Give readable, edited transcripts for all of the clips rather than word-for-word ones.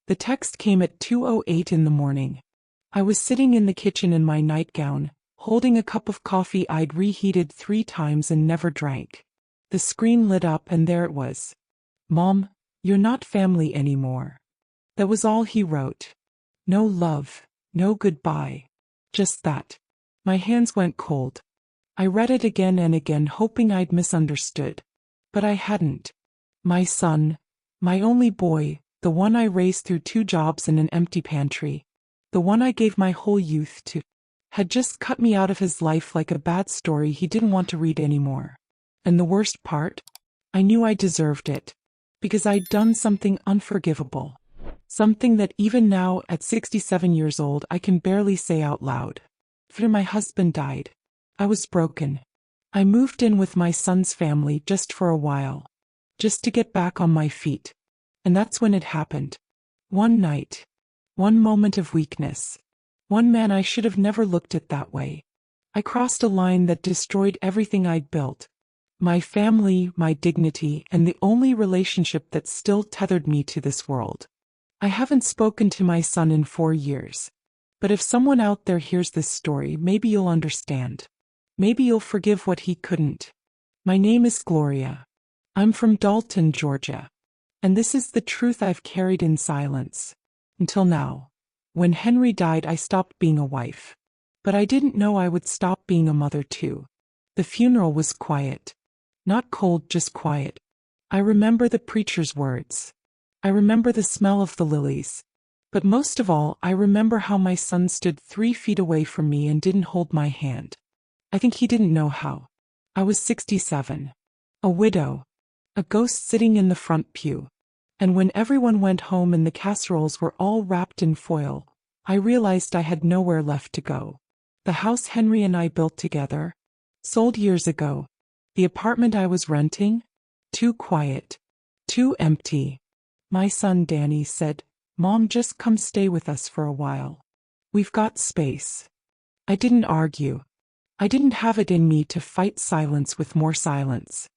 The text came at 2:08 in the morning. I was sitting in the kitchen in my nightgown, holding a cup of coffee I'd reheated 3 times and never drank. The screen lit up and there it was. "Mom, you're not family anymore." That was all he wrote. No love, no goodbye. Just that. My hands went cold. I read it again and again, hoping I'd misunderstood. But I hadn't. My son, my only boy, the one I raised through 2 jobs and an empty pantry, the one I gave my whole youth to, had just cut me out of his life like a bad story he didn't want to read anymore. And the worst part? I knew I deserved it. Because I'd done something unforgivable. Something that even now, at 67 years old, I can barely say out loud. After my husband died, I was broken. I moved in with my son's family just for a while. Just to get back on my feet. And that's when it happened. One night. One moment of weakness. One man I should have never looked at that way. I crossed a line that destroyed everything I'd built. My family, my dignity, and the only relationship that still tethered me to this world. I haven't spoken to my son in 4 years. But if someone out there hears this story, maybe you'll understand. Maybe you'll forgive what he couldn't. My name is Gloria. I'm from Dalton, Georgia. And this is the truth I've carried in silence. Until now. When Henry died, I stopped being a wife. But I didn't know I would stop being a mother too. The funeral was quiet. Not cold, just quiet. I remember the preacher's words. I remember the smell of the lilies. But most of all, I remember how my son stood 3 feet away from me and didn't hold my hand. I think he didn't know how. I was 67. A widow. A ghost sitting in the front pew. And when everyone went home and the casseroles were all wrapped in foil, I realized I had nowhere left to go. The house Henry and I built together, sold years ago. The apartment I was renting, too quiet, too empty. My son Danny said, "Mom, just come stay with us for a while. We've got space." I didn't argue. I didn't have it in me to fight silence with more silence.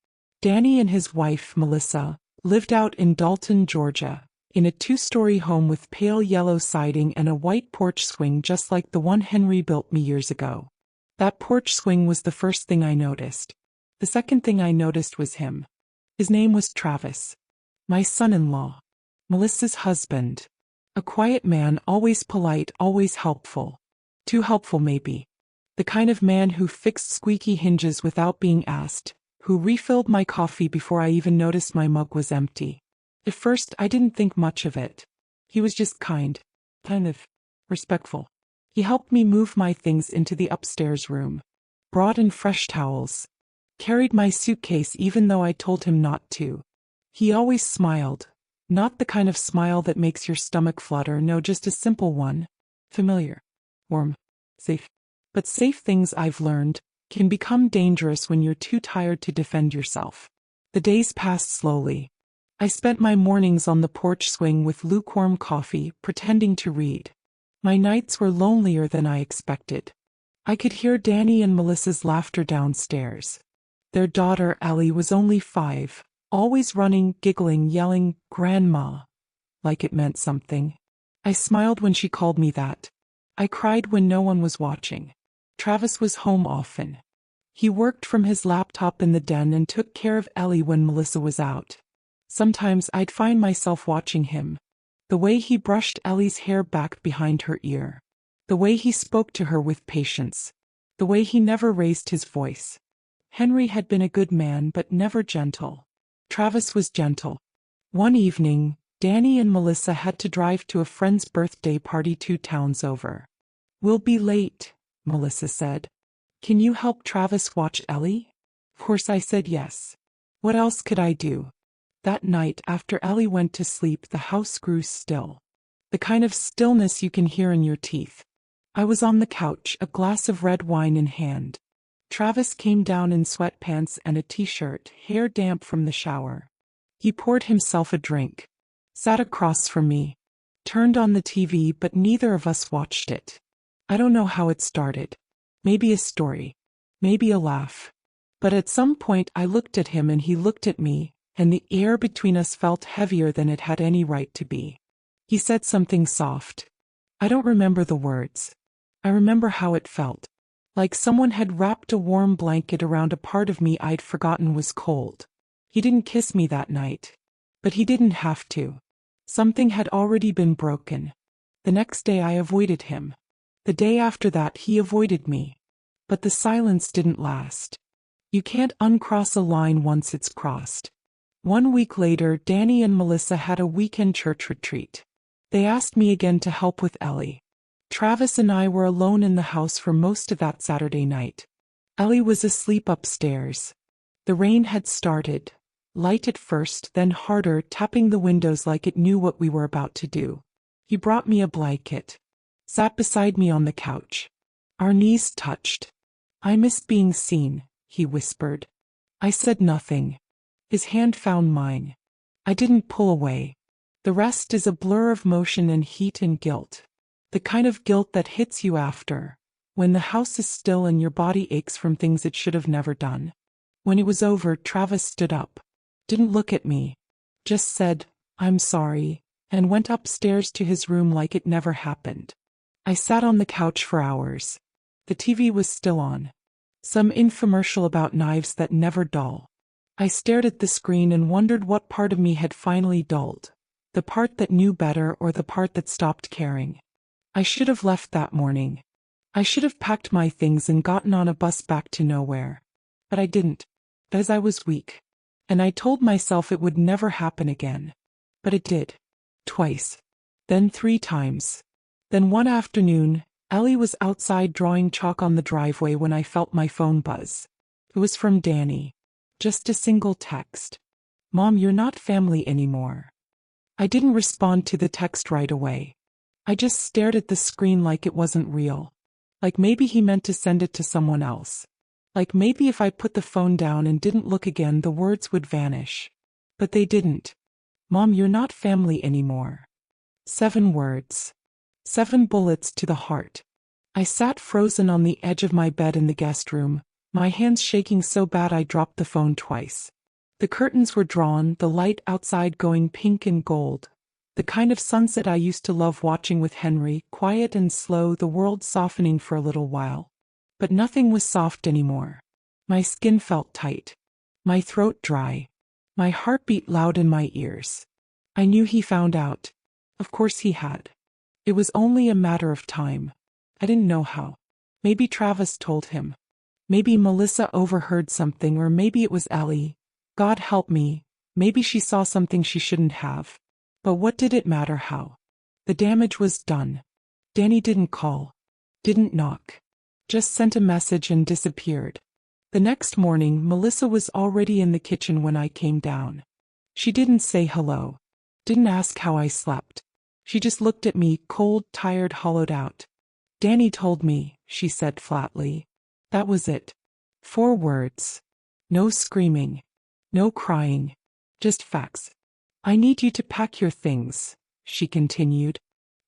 Danny and his wife, Melissa, lived out in Dalton, Georgia, in a 2-story home with pale yellow siding and a white porch swing just like the one Henry built me years ago. That porch swing was the first thing I noticed. The second thing I noticed was him. His name was Travis. My son-in-law. Melissa's husband. A quiet man, always polite, always helpful. Too helpful maybe. The kind of man who fixed squeaky hinges without being asked, who refilled my coffee before I even noticed my mug was empty. At first, I didn't think much of it. He was just kind of respectful. He helped me move my things into the upstairs room. Brought in fresh towels. Carried my suitcase even though I told him not to. He always smiled. Not the kind of smile that makes your stomach flutter, no, just a simple one. Familiar. Warm. Safe. But safe, things I've learned, can become dangerous when you're too tired to defend yourself. The days passed slowly. I spent my mornings on the porch swing with lukewarm coffee, pretending to read. My nights were lonelier than I expected. I could hear Danny and Melissa's laughter downstairs. Their daughter, Ellie, was only 5, always running, giggling, yelling, "Grandma," like it meant something. I smiled when she called me that. I cried when no one was watching. Travis was home often. He worked from his laptop in the den and took care of Ellie when Melissa was out. Sometimes I'd find myself watching him. The way he brushed Ellie's hair back behind her ear. The way he spoke to her with patience. The way he never raised his voice. Henry had been a good man but never gentle. Travis was gentle. One evening, Danny and Melissa had to drive to a friend's birthday party 2 towns over. "We'll be late," Melissa said. "Can you help Travis watch Ellie?" Of course I said yes. What else could I do? That night, after Ellie went to sleep, the house grew still. The kind of stillness you can hear in your teeth. I was on the couch, a glass of red wine in hand. Travis came down in sweatpants and a t-shirt, hair damp from the shower. He poured himself a drink. Sat across from me. Turned on the TV, but neither of us watched it. I don't know how it started. Maybe a story. Maybe a laugh. But at some point I looked at him and he looked at me, and the air between us felt heavier than it had any right to be. He said something soft. I don't remember the words. I remember how it felt. Like someone had wrapped a warm blanket around a part of me I'd forgotten was cold. He didn't kiss me that night. But he didn't have to. Something had already been broken. The next day I avoided him. The day after that he avoided me. But the silence didn't last. You can't uncross a line once it's crossed. 1 week later, Danny and Melissa had a weekend church retreat. They asked me again to help with Ellie. Travis and I were alone in the house for most of that Saturday night. Ellie was asleep upstairs. The rain had started, light at first, then harder, tapping the windows like it knew what we were about to do. He brought me a blanket. Sat beside me on the couch. Our knees touched. I missed being seen, he whispered. I said nothing. His hand found mine. I didn't pull away. The rest is a blur of motion and heat and guilt. The kind of guilt that hits you after, when the house is still and your body aches from things it should have never done. When it was over, Travis stood up. Didn't look at me. Just said, I'm sorry, and went upstairs to his room like it never happened. I sat on the couch for hours. The TV was still on. Some infomercial about knives that never dull. I stared at the screen and wondered what part of me had finally dulled. The part that knew better or the part that stopped caring. I should have left that morning. I should have packed my things and gotten on a bus back to nowhere. But I didn't. Because I was weak. And I told myself it would never happen again. But it did. Twice. Then 3 times. Then one afternoon, Ellie was outside drawing chalk on the driveway when I felt my phone buzz. It was from Danny. Just a single text. Mom, you're not family anymore. I didn't respond to the text right away. I just stared at the screen like it wasn't real. Like maybe he meant to send it to someone else. Like maybe if I put the phone down and didn't look again, the words would vanish. But they didn't. Mom, you're not family anymore. 7 words. 7 bullets to the heart. I sat frozen on the edge of my bed in the guest room, my hands shaking so bad I dropped the phone twice. The curtains were drawn, the light outside going pink and gold. The kind of sunset I used to love watching with Henry, quiet and slow, the world softening for a little while. But nothing was soft anymore. My skin felt tight. My throat dry. My heartbeat loud in my ears. I knew he found out. Of course he had. It was only a matter of time. I didn't know how. Maybe Travis told him. Maybe Melissa overheard something, or maybe it was Ellie. God help me. Maybe she saw something she shouldn't have. But what did it matter how? The damage was done. Danny didn't call. Didn't knock. Just sent a message and disappeared. The next morning, Melissa was already in the kitchen when I came down. She didn't say hello. Didn't ask how I slept. She just looked at me, cold, tired, hollowed out. Danny told me, she said flatly. That was it. 4 words. No screaming. No crying. Just facts. I need you to pack your things, she continued.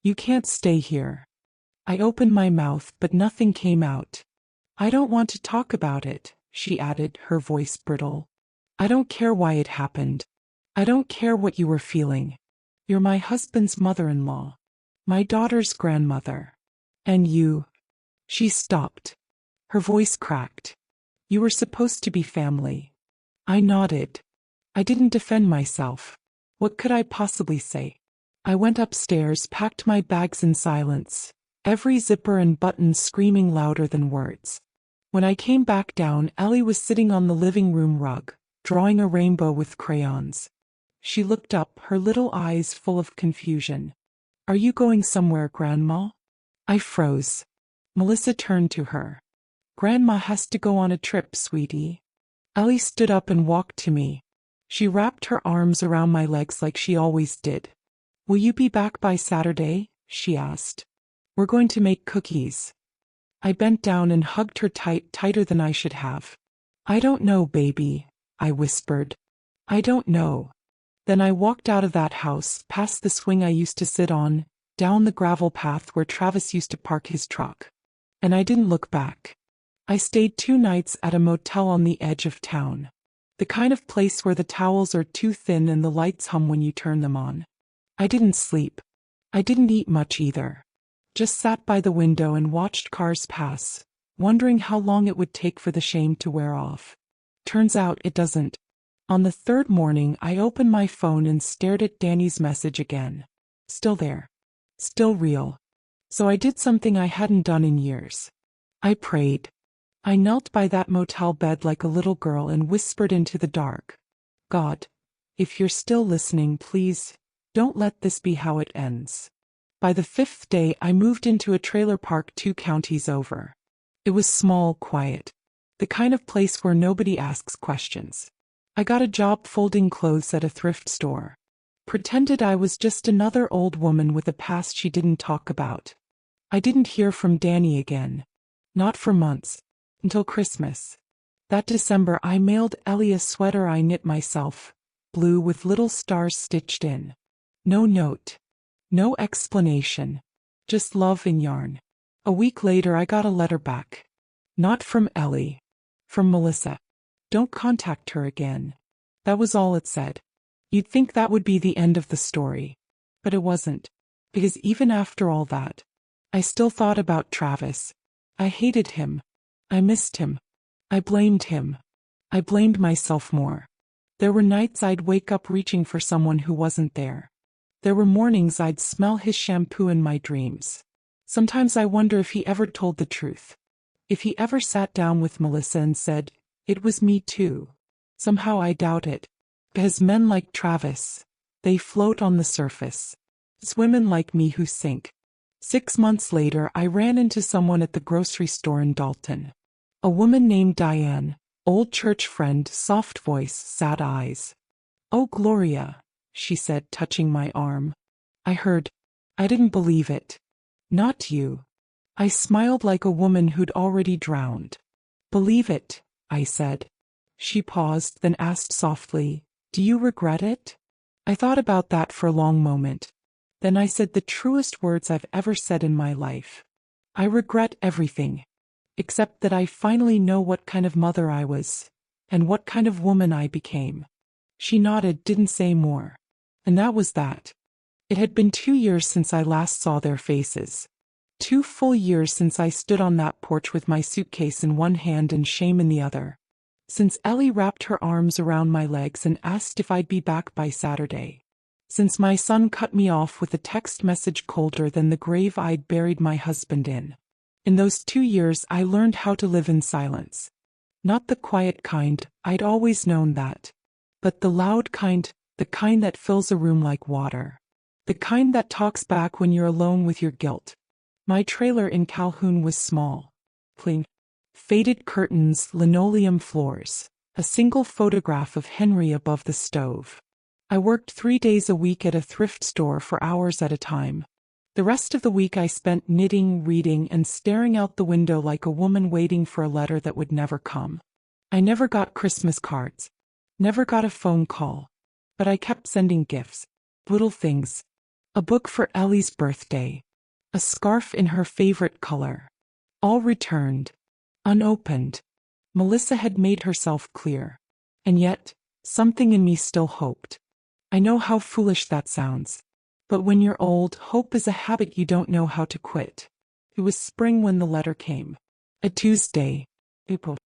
You can't stay here. I opened my mouth, but nothing came out. I don't want to talk about it, she added, her voice brittle. I don't care why it happened. I don't care what you were feeling. You're my husband's mother-in-law. My daughter's grandmother. And you. She stopped. Her voice cracked. You were supposed to be family. I nodded. I didn't defend myself. What could I possibly say? I went upstairs, packed my bags in silence, every zipper and button screaming louder than words. When I came back down, Ellie was sitting on the living room rug, drawing a rainbow with crayons. She looked up, her little eyes full of confusion. Are you going somewhere, Grandma? I froze. Melissa turned to her. Grandma has to go on a trip, sweetie. Ellie stood up and walked to me. She wrapped her arms around my legs like she always did. Will you be back by Saturday? She asked. We're going to make cookies. I bent down and hugged her tight, tighter than I should have. I don't know, baby, I whispered. I don't know. Then I walked out of that house, past the swing I used to sit on, down the gravel path where Travis used to park his truck. And I didn't look back. I stayed 2 nights at a motel on the edge of town. The kind of place where the towels are too thin and the lights hum when you turn them on. I didn't sleep. I didn't eat much either. Just sat by the window and watched cars pass, wondering how long it would take for the shame to wear off. Turns out it doesn't. On the third morning, I opened my phone and stared at Danny's message again. Still there. Still real. So I did something I hadn't done in years. I prayed. I knelt by that motel bed like a little girl and whispered into the dark. God, if you're still listening, please, don't let this be how it ends. By the fifth day, I moved into a trailer park 2 counties over. It was small, quiet. The kind of place where nobody asks questions. I got a job folding clothes at a thrift store. Pretended I was just another old woman with a past she didn't talk about. I didn't hear from Danny again. Not for months. Until Christmas. That December I mailed Ellie a sweater I knit myself, blue with little stars stitched in. No note. No explanation. Just love in yarn. A week later I got a letter back. Not from Ellie. From Melissa. Don't contact her again. That was all it said. You'd think that would be the end of the story. But it wasn't. Because even after all that, I still thought about Travis. I hated him. I missed him. I blamed him. I blamed myself more. There were nights I'd wake up reaching for someone who wasn't there. There were mornings I'd smell his shampoo in my dreams. Sometimes I wonder if he ever told the truth. If he ever sat down with Melissa and said, "It was me too." Somehow I doubt it. Because men like Travis, they float on the surface. It's women like me who sink. 6 months later, I ran into someone at the grocery store in Dalton. A woman named Diane, old church friend, soft voice, sad eyes. "Oh, Gloria," she said, touching my arm. I heard. I didn't believe it. "Not you." I smiled like a woman who'd already drowned. "Believe it," I said. She paused, then asked softly, "Do you regret it?" I thought about that for a long moment. Then I said the truest words I've ever said in my life. I regret everything. Except that I finally know what kind of mother I was, and what kind of woman I became. She nodded, didn't say more. And that was that. It had been 2 years since I last saw their faces. 2 full years since I stood on that porch with my suitcase in one hand and shame in the other. Since Ellie wrapped her arms around my legs and asked if I'd be back by Saturday. Since my son cut me off with a text message colder than the grave I'd buried my husband in. In those 2 years I learned how to live in silence. Not the quiet kind, I'd always known that. But the loud kind, the kind that fills a room like water. The kind that talks back when you're alone with your guilt. My trailer in Calhoun was small. Clean. Faded curtains, linoleum floors. A single photograph of Henry above the stove. I worked 3 days a week at a thrift store for hours at a time. The rest of the week I spent knitting, reading, and staring out the window like a woman waiting for a letter that would never come. I never got Christmas cards. Never got a phone call. But I kept sending gifts. Little things. A book for Ellie's birthday. A scarf in her favorite color. All returned. Unopened. Melissa had made herself clear. And yet, something in me still hoped. I know how foolish that sounds. But when you're old, hope is a habit you don't know how to quit. It was spring when the letter came. A Tuesday. April.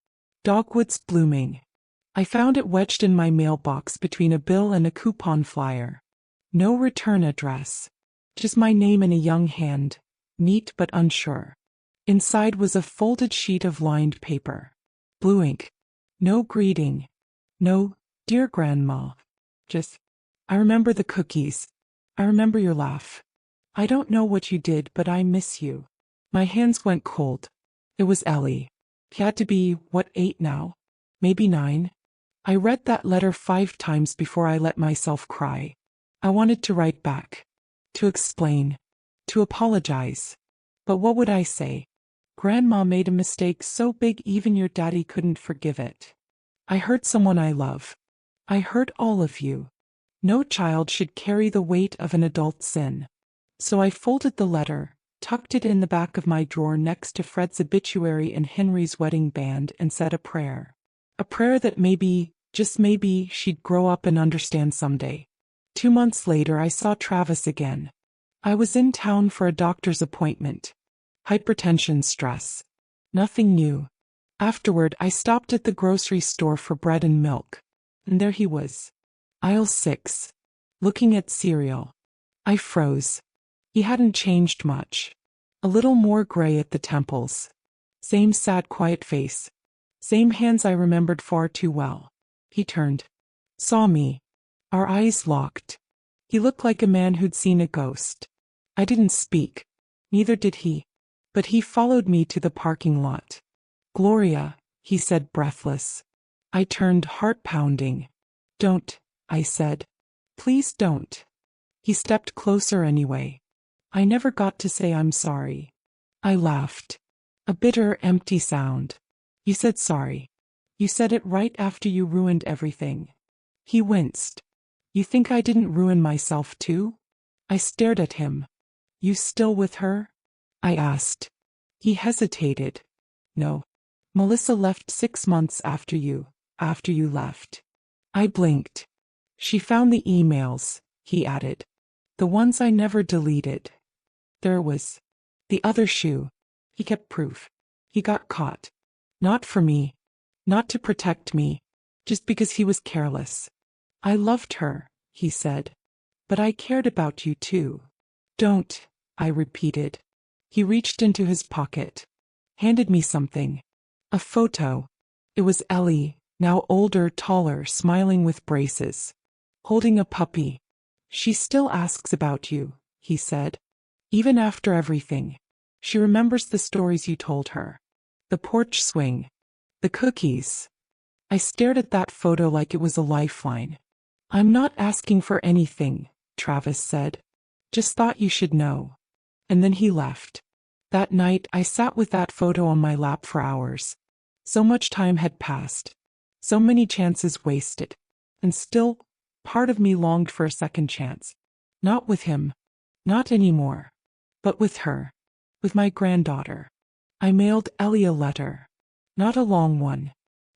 Dogwoods blooming. I found it wedged in my mailbox between a bill and a coupon flyer. No return address. Just my name in a young hand, neat but unsure. Inside was a folded sheet of lined paper. Blue ink. No greeting. No, "Dear Grandma." Just, "I remember the cookies. I remember your laugh. I don't know what you did, but I miss you." My hands went cold. It was Ellie. He had to be, what, 8 now? Maybe 9? I read that letter 5 times before I let myself cry. I wanted to write back. To explain. To apologize. But what would I say? Grandma made a mistake so big even your daddy couldn't forgive it. I hurt someone I love. I hurt all of you. No child should carry the weight of an adult sin. So I folded the letter, tucked it in the back of my drawer next to Fred's obituary and Henry's wedding band, and said a prayer. A prayer that maybe, just maybe, she'd grow up and understand someday. 2 months later I saw Travis again. I was in town for a doctor's appointment. Hypertension, stress. Nothing new. Afterward, I stopped at the grocery store for bread and milk. And there he was. Aisle 6. Looking at cereal. I froze. He hadn't changed much. A little more gray at the temples. Same sad, quiet face. Same hands I remembered far too well. He turned. Saw me. Our eyes locked. He looked like a man who'd seen a ghost. I didn't speak. Neither did he. But he followed me to the parking lot. Gloria, he said, breathless. I turned, heart pounding. Don't, I said. Please don't. He stepped closer anyway. I never got to say I'm sorry. I laughed. A bitter, empty sound. You said sorry. You said it right after you ruined everything. He winced. You think I didn't ruin myself too? I stared at him. You still with her? I asked. He hesitated. No. Melissa left 6 months after you left. I blinked. She found the emails, he added. The ones I never deleted. There was the other shoe. He kept proof. He got caught. Not for me. Not to protect me. Just because he was careless. I loved her, he said. But I cared about you too. Don't, I repeated. He reached into his pocket. Handed me something. A photo. It was Ellie, now older, taller, smiling with braces. Holding a puppy. She still asks about you, he said. Even after everything. She remembers the stories you told her. The porch swing. The cookies. I stared at that photo like it was a lifeline. I'm not asking for anything, Travis said. Just thought you should know. And then he left. That night, I sat with that photo on my lap for hours. So much time had passed. So many chances wasted. And still, part of me longed for a second chance. Not with him. Not anymore. But with her. With my granddaughter. I mailed Ellie a letter. Not a long one.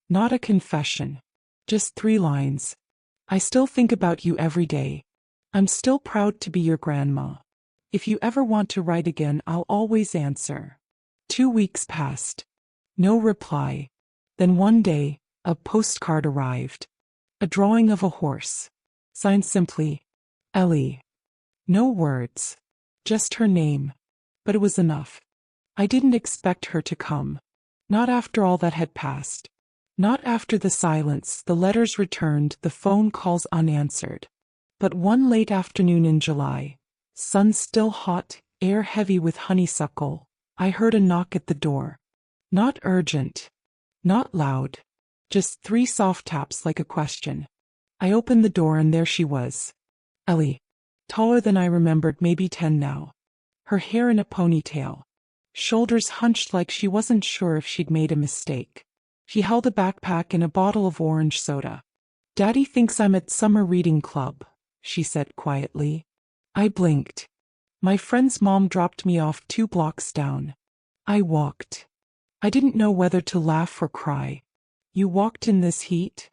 Not a confession. Just 3 lines. I still think about you every day. I'm still proud to be your grandma. If you ever want to write again, I'll always answer. 2 weeks passed. No reply. Then one day, a postcard arrived. A drawing of a horse. Signed simply, Ellie. No words. Just her name. But it was enough. I didn't expect her to come. Not after all that had passed. Not after the silence, the letters returned, the phone calls unanswered. But one late afternoon in July, sun still hot, air heavy with honeysuckle, I heard a knock at the door. Not urgent. Not loud. Just 3 soft taps like a question. I opened the door and there she was. Ellie. Taller than I remembered, maybe 10 now. Her hair in a ponytail. Shoulders hunched like she wasn't sure if she'd made a mistake. She held a backpack and a bottle of orange soda. Daddy thinks I'm at summer reading club, she said quietly. I blinked. My friend's mom dropped me off 2 blocks down. I walked. I didn't know whether to laugh or cry. You walked in this heat?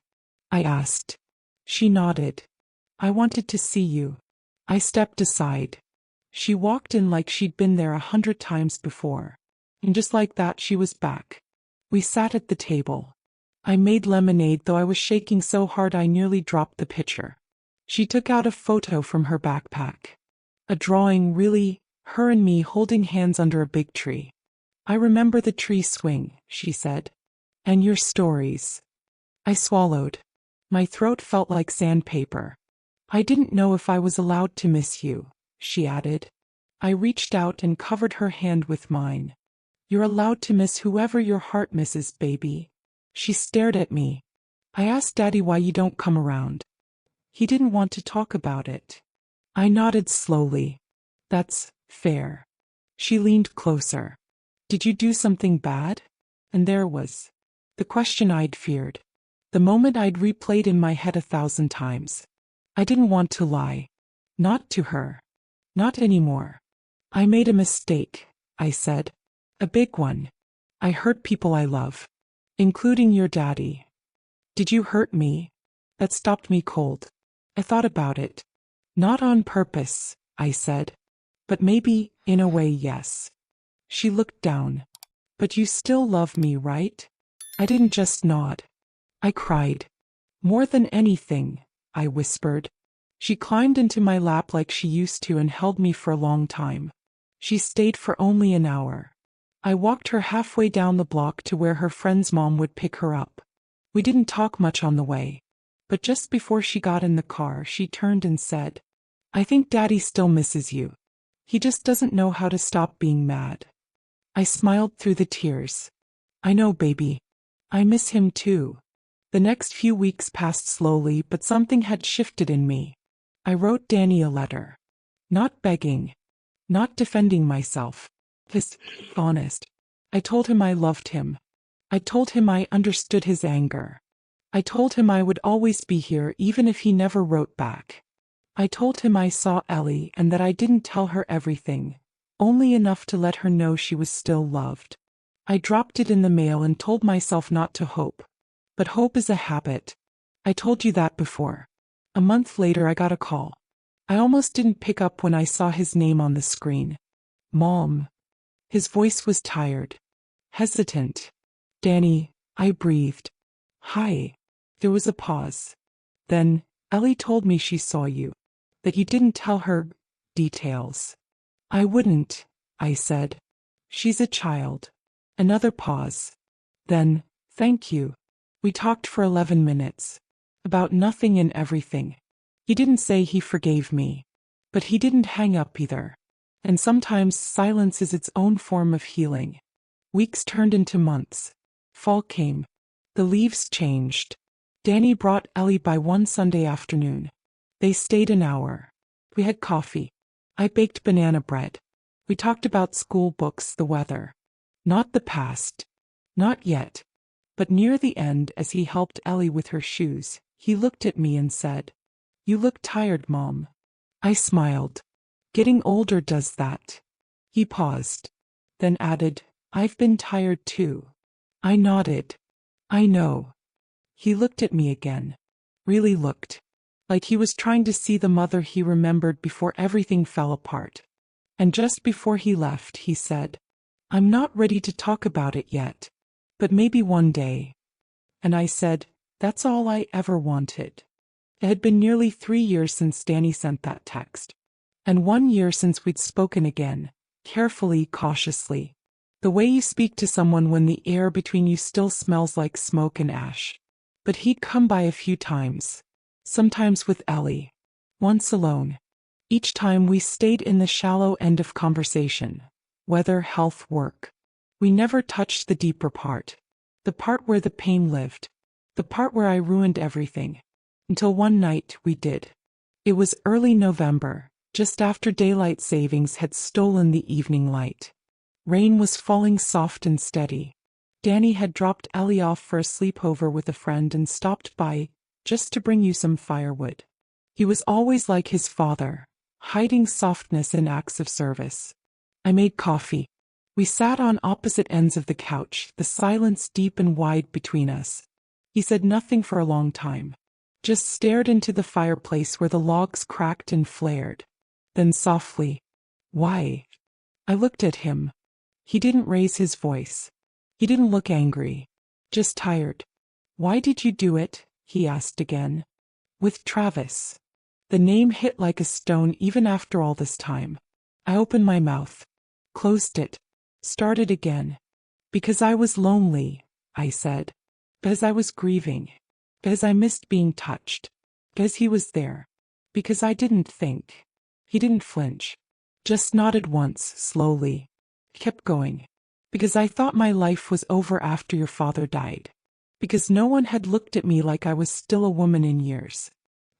I asked. She nodded. I wanted to see you. I stepped aside. She walked in like she'd been there 100 times before. And just like that she was back. We sat at the table. I made lemonade, though I was shaking so hard I nearly dropped the pitcher. She took out a photo from her backpack. A drawing, really, her and me holding hands under a big tree. I remember the tree swing, she said. And your stories. I swallowed. My throat felt like sandpaper. I didn't know if I was allowed to miss you, she added. I reached out and covered her hand with mine. You're allowed to miss whoever your heart misses, baby. She stared at me. I asked Daddy why you don't come around. He didn't want to talk about it. I nodded slowly. That's fair. She leaned closer. Did you do something bad? And there was the question I'd feared. The moment I'd replayed in my head 1,000 times. I didn't want to lie. Not to her. Not anymore. I made a mistake, I said. A big one. I hurt people I love. Including your daddy. Did you hurt me? That stopped me cold. I thought about it. Not on purpose, I said. But maybe, in a way, yes. She looked down. But you still love me, right? I didn't just nod. I cried. More than anything, I whispered. She climbed into my lap like she used to and held me for a long time. She stayed for only an hour. I walked her halfway down the block to where her friend's mom would pick her up. We didn't talk much on the way. But just before she got in the car, she turned and said, "I think Daddy still misses you. He just doesn't know how to stop being mad." I smiled through the tears. "I know, baby. I miss him too." The next few weeks passed slowly, but something had shifted in me. I wrote Danny a letter. Not begging. Not defending myself. Just honest. I told him I loved him. I told him I understood his anger. I told him I would always be here even if he never wrote back. I told him I saw Ellie and that I didn't tell her everything, only enough to let her know she was still loved. I dropped it in the mail and told myself not to hope. But hope is a habit. I told you that before. A month later I got a call. I almost didn't pick up when I saw his name on the screen. Mom. His voice was tired. Hesitant. "Danny," I breathed. "Hi." There was a pause. Then, "Ellie told me she saw you. That you didn't tell her details." "I wouldn't," I said. "She's a child." Another pause. Then, "Thank you." We talked for 11 minutes. About nothing and everything. He didn't say he forgave me. But he didn't hang up either. And sometimes silence is its own form of healing. Weeks turned into months. Fall came. The leaves changed. Danny brought Ellie by one Sunday afternoon. They stayed an hour. We had coffee. I baked banana bread. We talked about school books, the weather. Not the past. Not yet. But near the end, as he helped Ellie with her shoes, he looked at me and said, "You look tired, Mom." I smiled. "Getting older does that." He paused. Then added, "I've been tired too." I nodded. "I know." He looked at me again. Really looked. Like he was trying to see the mother he remembered before everything fell apart. And just before he left, he said, "I'm not ready to talk about it yet. But maybe one day." And I said, "That's all I ever wanted." It had been nearly 3 years since Danny sent that text. And 1 year since we'd spoken again, carefully, cautiously. The way you speak to someone when the air between you still smells like smoke and ash. But he'd come by a few times. Sometimes with Ellie. Once alone. Each time we stayed in the shallow end of conversation. Weather, health, work. We never touched the deeper part. The part where the pain lived. The part where I ruined everything. Until one night we did. It was early November, just after daylight savings had stolen the evening light. Rain was falling soft and steady. Danny had dropped Ellie off for a sleepover with a friend and stopped by, just to bring you some firewood. He was always like his father, hiding softness in acts of service. I made coffee. We sat on opposite ends of the couch, the silence deep and wide between us. He said nothing for a long time. Just stared into the fireplace where the logs cracked and flared. Then softly, "Why?" I looked at him. He didn't raise his voice. He didn't look angry. Just tired. "Why did you do it?" he asked again. "With Travis." The name hit like a stone even after all this time. I opened my mouth. Closed it. Started again. "Because I was lonely," I said. "Because I was grieving. Because I missed being touched. Because he was there. Because I didn't think." He didn't flinch. Just nodded once, slowly. Kept going. "Because I thought my life was over after your father died. Because no one had looked at me like I was still a woman in years.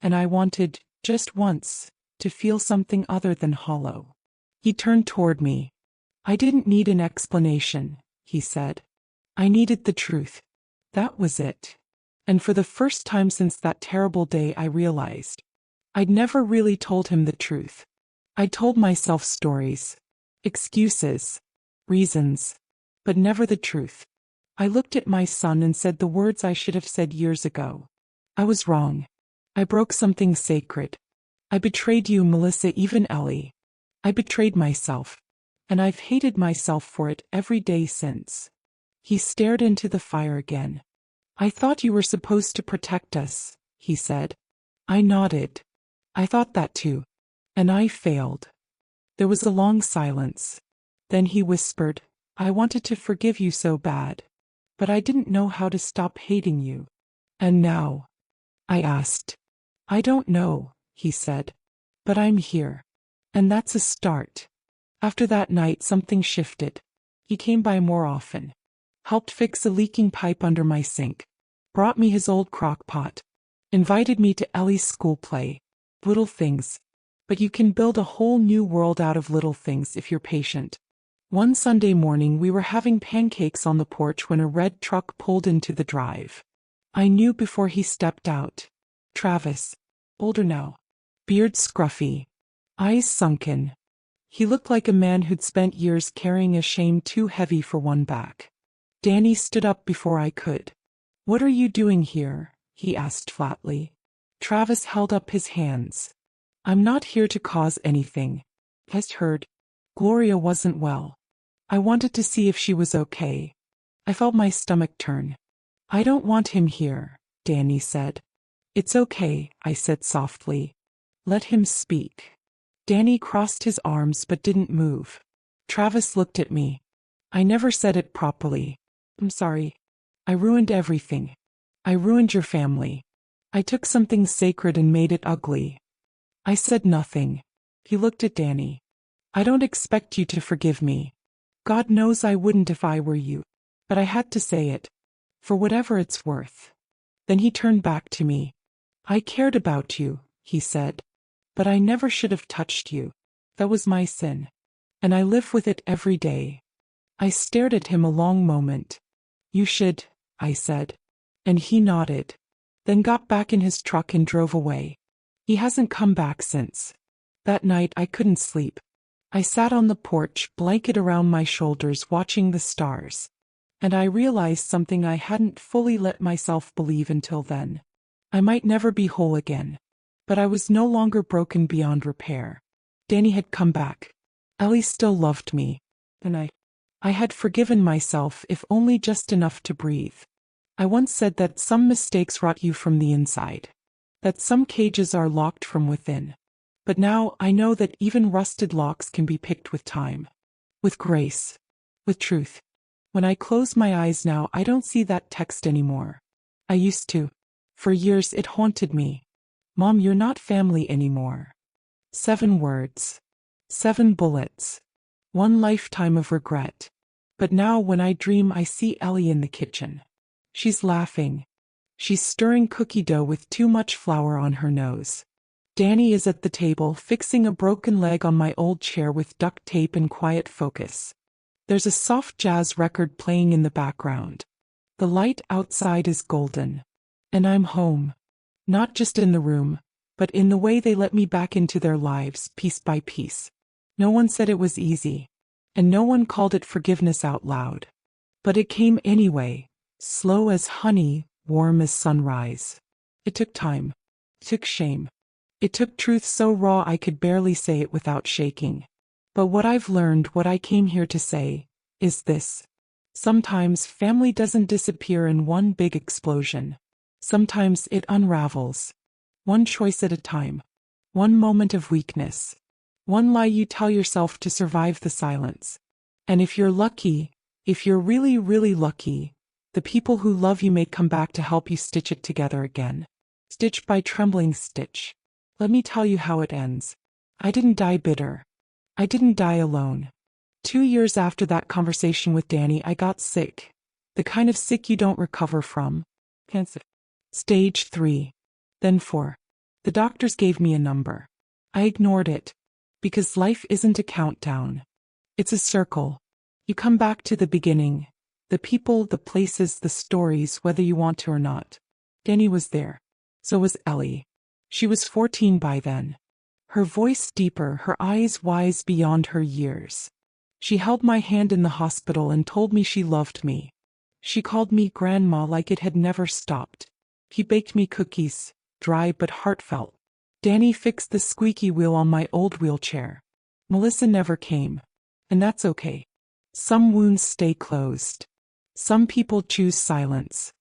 And I wanted, just once, to feel something other than hollow." He turned toward me. "I didn't need an explanation," he said. "I needed the truth. That was it." And for the first time since that terrible day, I realized I'd never really told him the truth. I'd told myself stories, excuses, reasons, but never the truth. I looked at my son and said the words I should have said years ago. I was wrong. I broke something sacred. I betrayed you, Melissa, even Ellie. I betrayed myself. And I've hated myself for it every day since. He stared into the fire again. I thought you were supposed to protect us, he said. I nodded. I thought that too. And I failed. There was a long silence. Then he whispered, I wanted to forgive you so bad. But I didn't know how to stop hating you. And now? I asked. I don't know, he said. But I'm here. And that's a start. After that night something shifted. He came by more often. Helped fix a leaking pipe under my sink. Brought me his old crock pot. Invited me to Ellie's school play. Little things. But you can build a whole new world out of little things if you're patient. One Sunday morning we were having pancakes on the porch when a red truck pulled into the drive. I knew before he stepped out. Travis. Older now. Beard scruffy. Eyes sunken. He looked like a man who'd spent years carrying a shame too heavy for one back. Danny stood up before I could. What are you doing here? He asked flatly. Travis held up his hands. I'm not here to cause anything. I heard. Gloria wasn't well. I wanted to see if she was okay. I felt my stomach turn. I don't want him here, Danny said. It's okay, I said softly. Let him speak. Danny crossed his arms but didn't move. Travis looked at me. I never said it properly. I'm sorry. I ruined everything. I ruined your family. I took something sacred and made it ugly. I said nothing. He looked at Danny. I don't expect you to forgive me. God knows I wouldn't if I were you. But I had to say it. For whatever it's worth. Then he turned back to me. I cared about you, he said. But I never should have touched you. That was my sin. And I live with it every day. I stared at him a long moment. You should, I said. And he nodded. Then got back in his truck and drove away. He hasn't come back since. That night I couldn't sleep. I sat on the porch, blanket around my shoulders, watching the stars. And I realized something I hadn't fully let myself believe until then. I might never be whole again. But I was no longer broken beyond repair. Danny had come back. Ellie still loved me. And I had forgiven myself, if only just enough to breathe. I once said that some mistakes rot you from the inside. That some cages are locked from within. But now I know that even rusted locks can be picked with time. With grace. With truth. When I close my eyes now, I don't see that text anymore. I used to. For years it haunted me. Mom, you're not family anymore. 7 words. 7 bullets. 1 lifetime of regret. But now when I dream I see Ellie in the kitchen. She's laughing. She's stirring cookie dough with too much flour on her nose. Danny is at the table fixing a broken leg on my old chair with duct tape and quiet focus. There's a soft jazz record playing in the background. The light outside is golden. And I'm home. Not just in the room, but in the way they let me back into their lives, piece by piece. No one said it was easy. And no one called it forgiveness out loud. But it came anyway, slow as honey, warm as sunrise. It took time. It took shame. It took truth so raw I could barely say it without shaking. But what I've learned, what I came here to say, is this. Sometimes family doesn't disappear in one big explosion. Sometimes it unravels. One choice at a time. One moment of weakness. One lie you tell yourself to survive the silence. And if you're lucky, if you're really, really lucky, the people who love you may come back to help you stitch it together again. Stitch by trembling stitch. Let me tell you how it ends. I didn't die bitter. I didn't die alone. 2 years after that conversation with Danny, I got sick. The kind of sick you don't recover from. Cancer. Stage 3. Then 4. The doctors gave me a number. I ignored it. Because life isn't a countdown. It's a circle. You come back to the beginning. The people, the places, the stories, whether you want to or not. Danny was there. So was Ellie. She was 14 by then. Her voice deeper, her eyes wise beyond her years. She held my hand in the hospital and told me she loved me. She called me grandma like it had never stopped. He baked me cookies, dry but heartfelt. Danny fixed the squeaky wheel on my old wheelchair. Melissa never came. And that's okay. Some wounds stay closed. Some people choose silence.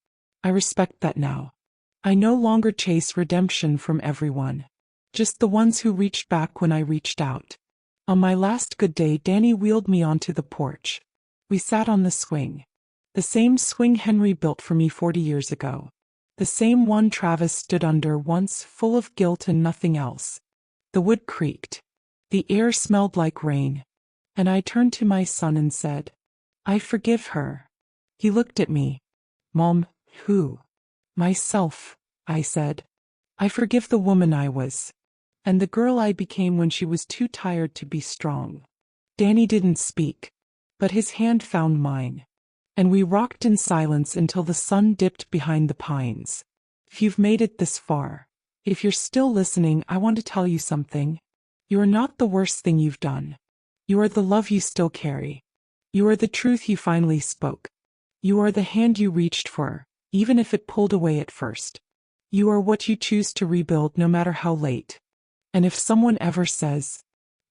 I respect that now. I no longer chase redemption from everyone. Just the ones who reached back when I reached out. On my last good day, Danny wheeled me onto the porch. We sat on the swing. The same swing Henry built for me 40 years ago. The same one Travis stood under once, full of guilt and nothing else. The wood creaked. The air smelled like rain. And I turned to my son and said, I forgive her. He looked at me. Mom, who? Myself, I said. I forgive the woman I was. And the girl I became when she was too tired to be strong. Danny didn't speak. But his hand found mine. And we rocked in silence until the sun dipped behind the pines. If you've made it this far, if you're still listening, I want to tell you something. You are not the worst thing you've done. You are the love you still carry. You are the truth you finally spoke. You are the hand you reached for, even if it pulled away at first. You are what you choose to rebuild no matter how late. And if someone ever says,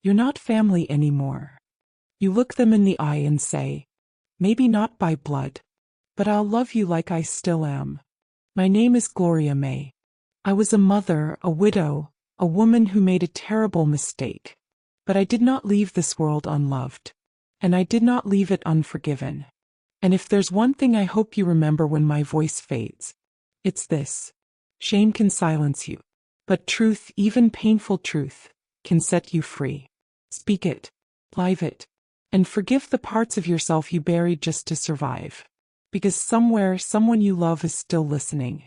you're not family anymore, you look them in the eye and say, maybe not by blood, but I'll love you like I still am. My name is Gloria May. I was a mother, a widow, a woman who made a terrible mistake. But I did not leave this world unloved. And I did not leave it unforgiven. And if there's one thing I hope you remember when my voice fades, it's this. Shame can silence you. But truth, even painful truth, can set you free. Speak it. Live it. And forgive the parts of yourself you buried just to survive. Because somewhere, someone you love is still listening.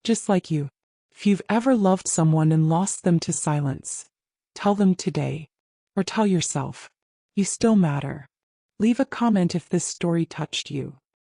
Just like you. If you've ever loved someone and lost them to silence, tell them today. Or tell yourself, you still matter. Leave a comment if this story touched you.